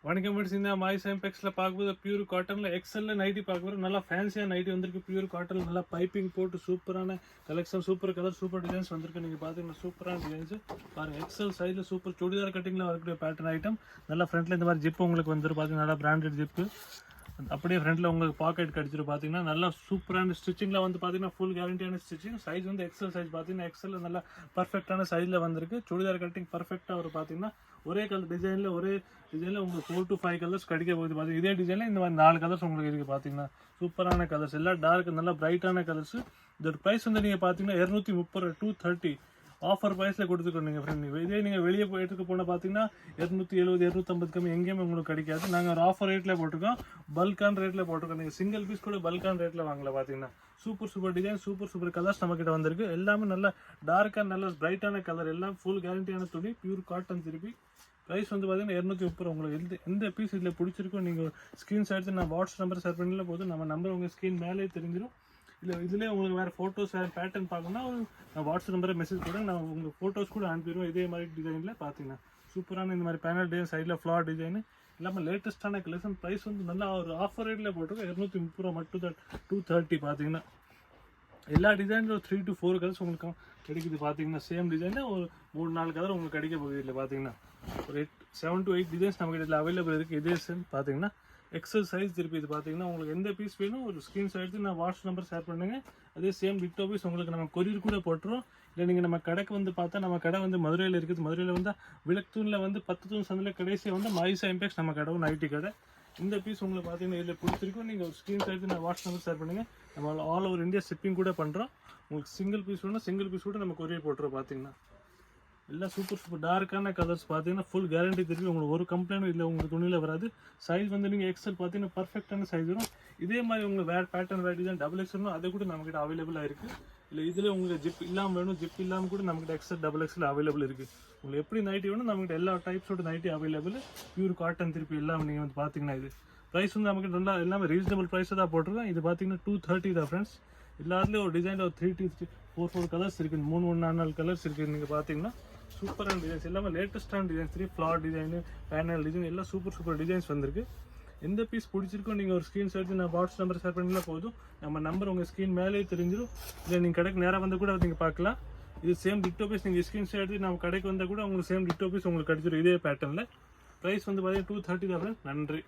வணக்கம் ஃப்ரெண்ட்ஸ். இந்த மாய்ஸ் எம்பெக்ஸில் பார்க்கும்போது பியூர் காட்டனில் எக்ஸலில் நைட்டி பார்க்கும்போது நல்லா ஃபேன்சியாக நைட்டி வந்திருக்கு. பியூர் காட்டன் நல்லா பைப்பிங் போட்டு சூப்பரான collection, super colour, super designs வந்திருக்கு. நீங்கள் பார்த்தீங்கன்னா சூப்பரான டிசைன்ஸ் பாருங்கள். எக்ஸல் சைஸில் சூப்பர் சுடிதார் கட்டிங்கில் வரக்கூடிய பேட்டர்ன் ஐட்டம். நல்லா ஃப்ரண்ட்டில் இந்த மாதிரி ஜிப்பு உங்களுக்கு வந்துடும். பார்த்தீங்கன்னா நல்லா பிராண்டட் ஜிப்பு. அப்படியே ஃப்ரண்ட்டில் உங்களுக்கு பாக்கெட் கடிச்சிட்டு பார்த்தீங்கன்னா நல்லா சூப்பரான ஸ்டிச்சிங்கில் வந்து பார்த்தீங்கன்னா ஃபுல் கேரண்டியான ஸ்டிச்சிங். சைஸ் வந்து எக்ஸல் சைஸ் பார்த்தீங்கன்னா எக்ஸலில் நல்லா பர்ஃபெக்டான சைஸில் வந்திருக்கு. சுடிதார் கட்டிங் பர்ஃபெக்டாக ஒரு பார்த்தீங்கன்னா ஒரே கலர் டிசைனில் உங்களுக்கு 4 to 5 கலர்ஸ் கிடைக்க போகுது. பார்த்தீங்கன்னா இதே டிசைனில் இந்த மாதிரி 4 கலர்ஸ் உங்களுக்கு இருக்குது. பார்த்தீங்கன்னா சூப்பரான கலர்ஸ், எல்லாம் டார்க் நல்லா பிரைட்டான கலர்ஸ். இதோட ப்ரைஸ் வந்து நீங்கள் பார்த்தீங்கன்னா 230 230 ஆஃபர் ப்ரைஸில் கொடுத்துருக்கோம். நீங்கள் ஃப்ரெண்ட் இதே நீங்கள் வெளியே எடுத்துக்க போனால் பார்த்தீங்கன்னா 270 250 கம்மி எங்கேயுமே உங்களுக்கு கிடைக்காது. நாங்கள் ஒரு ஆஃபர் ரேட்டில் போட்டிருக்கோம், பல்கான ரேட்டில் போட்டிருக்கோம். நீங்கள் சிங்கிள் பீஸ் கூட பல்கான ரேட்டில் வாங்கல. பார்த்தீங்கன்னா சூப்பர் டிசைன், சூப்பர் கலர்ஸ் நம்மக்கிட்ட வந்திருக்கு. எல்லாமே நல்லா டார்க்காக நல்ல பிரைட்டான கலர், எல்லாம் ஃபுல் கேரண்டியான துணி, பியூர் காட்டன். திருப்பி ப்ரைஸ் வந்து பார்த்தீங்கன்னா 230. உங்களுக்கு எந்த பீஸ் இதில் பிடிச்சிருக்கோ நீங்கள் ஸ்க்ரீன்ஷாட் எடுத்து நான் வாட்ஸ்அப் நம்பர் ஷேர் பண்ணல போதும். நம்ம நம்பர் உங்கள் ஸ்க்ரீன் மேலே தெரிஞ்சிடும். இல்லை இதிலே உங்களுக்கு வேறு ஃபோட்டோஸ் வேறு பேட்டர்ன் பார்க்கணும்னா நான் வாட்ஸ்அப் நம்பரை மெசேஜ் போடுறேன். நான் உங்கள் ஃபோட்டோஸ் கூட அனுப்பிடுவோம். இதே மாதிரி டிசைனில் பார்த்தீங்கன்னா சூப்பரான இந்த மாதிரி பேனல் டிசைன், சைடில் ஃப்ளார் டிசைனு இல்லாமல் லேட்டஸ்ட்டான கலெக்ஷன். ப்ரைஸ் வந்து நல்லா ஒரு ஆஃபர் ரேட்டில் போட்டிருக்கோம். 230 மட்டும் தான் 230. பார்த்தீங்கன்னா எல்லா டிசைனில் ஒரு 3 to 4 கலர்ஸ் உங்களுக்கு கிடைக்குது. பார்த்தீங்கன்னா சேம் டிசைனில் ஒரு 3-4 கலர் உங்களுக்கு கிடைக்க போகுது. இல்லை பார்த்தீங்கன்னா ஒரு 7 to 8 டிசைன்ஸ் நமக்கு இதில் அவைலபிள் இருக்குது. இதே பார்த்தீங்கன்னா எக்ஸல் சைஸ். திருப்பி இது பார்த்தீங்கன்னா உங்களுக்கு எந்த பீஸ் வேணும் ஒரு ஸ்க்ரீன்ஷாட் எடுத்து நான் வாட்ஸ்அப் நம்பர் ஷேர் பண்ணுங்க. அதே சேம் டிட்டோ பீஸ் உங்களுக்கு நம்ம கொரியர் கூட போட்டுரும். இல்லை நீங்கள் நம்ம கடைக்கு வந்து பார்த்தா நம்ம கடை வந்து மதுரையில் இருக்குது. மதுரையில் வந்து விளக்குத்தூணில் வந்து 10 தூண் சந்தில் கடைசியாக வந்து மாய்ஸ் எம்பெக்ஸ் நம்ம கடை நைட்டி கடை. இந்த பீஸ் உங்களுக்கு பார்த்தீங்கன்னா இதில் பிடிச்சிருக்கும். நீங்கள் ஒரு ஸ்க்ரீன்ஷாட் எடுத்து நான் வாட்ஸ்அப் நம்பர் ஷேர் பண்ணுங்கள். நம்ம ஆல் ஓவர் இந்தியா ஷிப்பிங் கூட பண்ணுறோம். உங்களுக்கு சிங்கிள் பீஸ் வேணும், சிங்கிள் பீஸ் கூட நம்ம கொரியர் போட்டுறோம். பார்த்தீங்கன்னா எல்லாம் சூப்பர் டார்க்கான கலர்ஸ். பார்த்தீங்கன்னா ஃபுல் கேரண்டி. திருப்பி உங்களுக்கு ஒரு கம்ப்ளைண்ட்டும் இல்லை உங்களுக்கு துணியில் வராது. சைஸ் வந்து நீங்கள் எக்ஸல் பார்த்தீங்கன்னா பர்ஃபெக்டான சைஸ் வரும். இதே மாதிரி உங்களுக்கு வேறு பேட்டர்ன் வேறு டிசைன் XXL வேணும், அது கூட நம்மக்கிட்ட அவைலபிளாக இருக்குது. இல்லை இதில் உங்களுக்கு ஜிப் இல்லாமல் வேணும், ஜிப் இல்லாமல் கூட நம்மக்கிட்ட XL XXL அவைலபிள் இருக்குது. உங்களுக்கு எப்படி நைட்டி வேணும் நம்மக்கிட்ட எல்லா டைப்ஸோட நைட்டி அவைலபிள். Pure cotton. திருப்பி எல்லாம் நீங்கள் வந்து பார்த்தீங்கன்னா இது ப்ரைஸ் வந்து நமக்கு நல்லா எல்லாமே ரீசனபிள் ப்ரைஸை தான் போட்டிருக்கோம். இது பார்த்தீங்கன்னா 230 தான் ஃப்ரெண்ட்ஸ். எல்லாத்துலேயும் ஒரு டிசைனில் ஒரு 3 to 4 கலர்ஸ் இருக்குது. 3-4 கலர்ஸ் இருக்குது. நீங்கள் பார்த்தீங்கன்னா சூப்பரான டிசைன்ஸ், எல்லாமே லேட்டஸ்டான designs. Floor design, panel design எல்லாம் சூப்பர் டிசைன்ஸ் வந்திருக்கு. எந்த பீஸ் பிடிச்சிருக்கோ நீங்கள் ஒரு ஸ்க்ரீன்ஷாட் எடுத்து நான் வாட்ஸ்அப் நம்பர் ஷேர் பண்ணினா போதும். நம்ம நம்பர் உங்கள் ஸ்க்ரீன் மேலே தெரிஞ்சிடும். இல்லை நீங்கள் கடைக்கு நேராக வந்து கூட நீங்கள் பார்க்கலாம். இது சேம் டிட்டோ பீஸ் நீங்கள் ஸ்க்ரீன்ஷாட் எடுத்து நம்ம கடைக்கு வந்தால் கூட உங்களுக்கு சேம் டிட்டோ பீஸ் உங்களுக்கு கிடச்சிடும் இதே பேட்டர்னில். ப்ரைஸ் வந்து பார்த்தீங்கன்னா 230 தான். நன்றி.